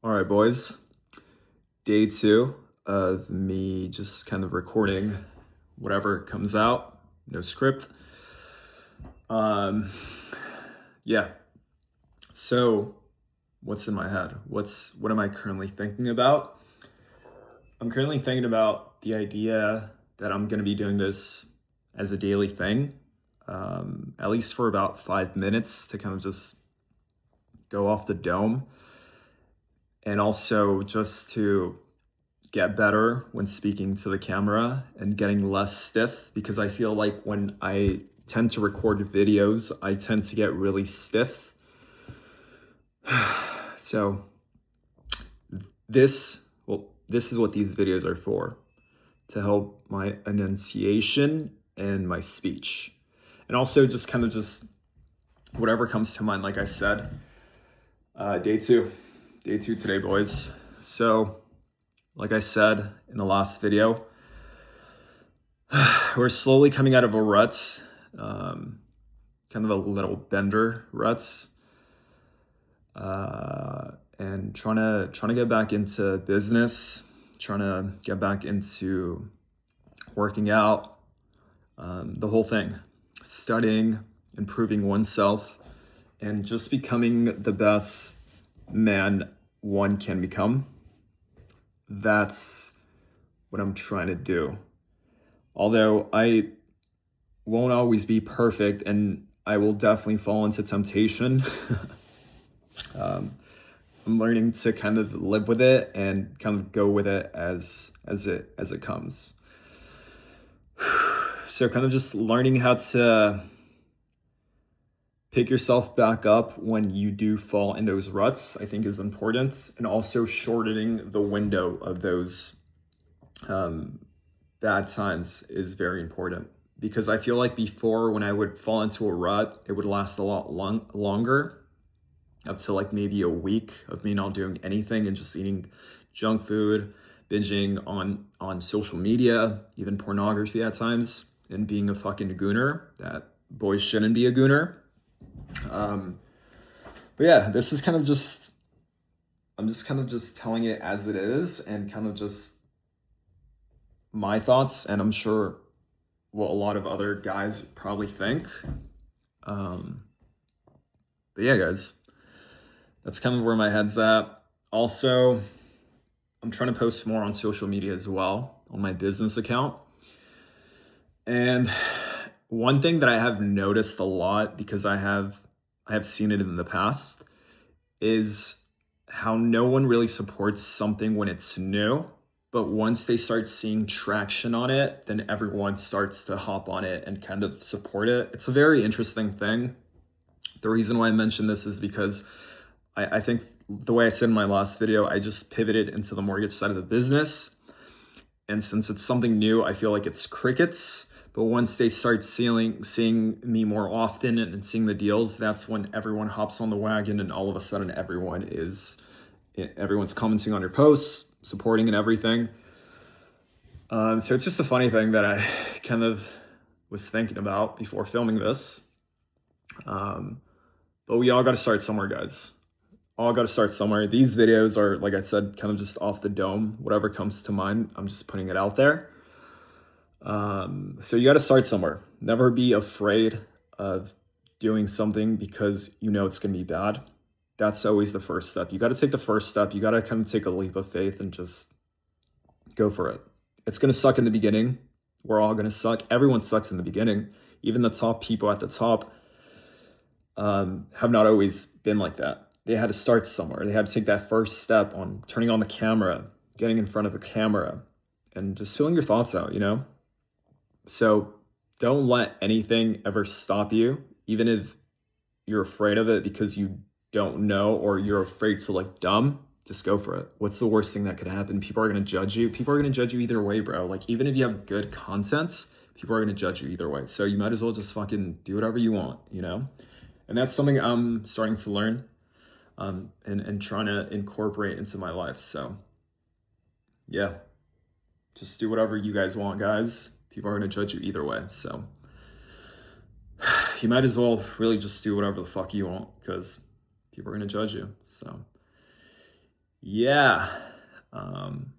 All right, boys. Day 2 of me just kind of recording whatever comes out. No script. Um, yeah. So, what's in my head? What am I currently thinking about? I'm currently thinking about the idea that I'm going to be doing this as a daily thing, at least for about 5 minutes to kind of just go off the dome, and also just to get better when speaking to the camera and getting less stiff, because I feel like when I tend to record videos, I tend to get really stiff. So this is what these videos are for, to help my enunciation and my speech. And also just kind of just whatever comes to mind, like I said. Day two today, boys. So like I said in the last video, we're slowly coming out of a rut, kind of a little bender ruts, and trying to get back into business, trying to get back into working out, the whole thing, studying, improving oneself, and just becoming the best man one can become. That's what I'm trying to do. Although I won't always be perfect and I will definitely fall into temptation. I'm learning to kind of live with it and kind of go with it as it comes. So kind of just learning how to pick yourself back up when you do fall in those ruts, I think is important, and also shortening the window of those bad times is very important, because I feel like before, when I would fall into a rut, it would last a lot longer, up to like maybe a week of me not doing anything and just eating junk food, binging on social media, even pornography at times, and being a fucking gooner. That boys shouldn't be a gooner. But yeah, this is kind of just, I'm just kind of just telling it as it is, and kind of just my thoughts, and I'm sure what a lot of other guys probably think. But yeah, guys, that's kind of where my head's at. Also, I'm trying to post more on social media as well, on my business account. And one thing that I have noticed a lot, because I have seen it in the past, is how no one really supports something when it's new. But once they start seeing traction on it, then everyone starts to hop on it and kind of support it. It's a very interesting thing. The reason why I mentioned this is because I think the way I said in my last video, I just pivoted into the mortgage side of the business. And since it's something new, I feel like it's crickets. But once they start seeing me more often and seeing the deals, that's when everyone hops on the wagon, and all of a sudden everyone's commenting on your posts, supporting and everything. So it's just a funny thing that I kind of was thinking about before filming this. But we all got to start somewhere, guys. All got to start somewhere. These videos are, like I said, kind of just off the dome. Whatever comes to mind, I'm just putting it out there. So you got to start somewhere. Never be afraid of doing something because you know it's going to be bad. That's always the first step. You got to take the first step. You got to kind of take a leap of faith and just go for it. It's going to suck in the beginning. We're all going to suck. Everyone sucks in the beginning. Even the top people at the top have not always been like that. They had to start somewhere. They had to take that first step on turning on the camera, getting in front of the camera, and just feeling your thoughts out, you know? So don't let anything ever stop you, even if you're afraid of it because you don't know, or you're afraid to look dumb. Just go for it. What's the worst thing that could happen? People are going to judge you. People are going to judge you either way, bro. Like, even if you have good content, people are going to judge you either way. So you might as well just fucking do whatever you want, you know? And that's something I'm starting to learn, and trying to incorporate into my life. So yeah, just do whatever you guys want, guys. People are going to judge you either way. So you might as well really just do whatever the fuck you want, because people are going to judge you. So Yeah. Um,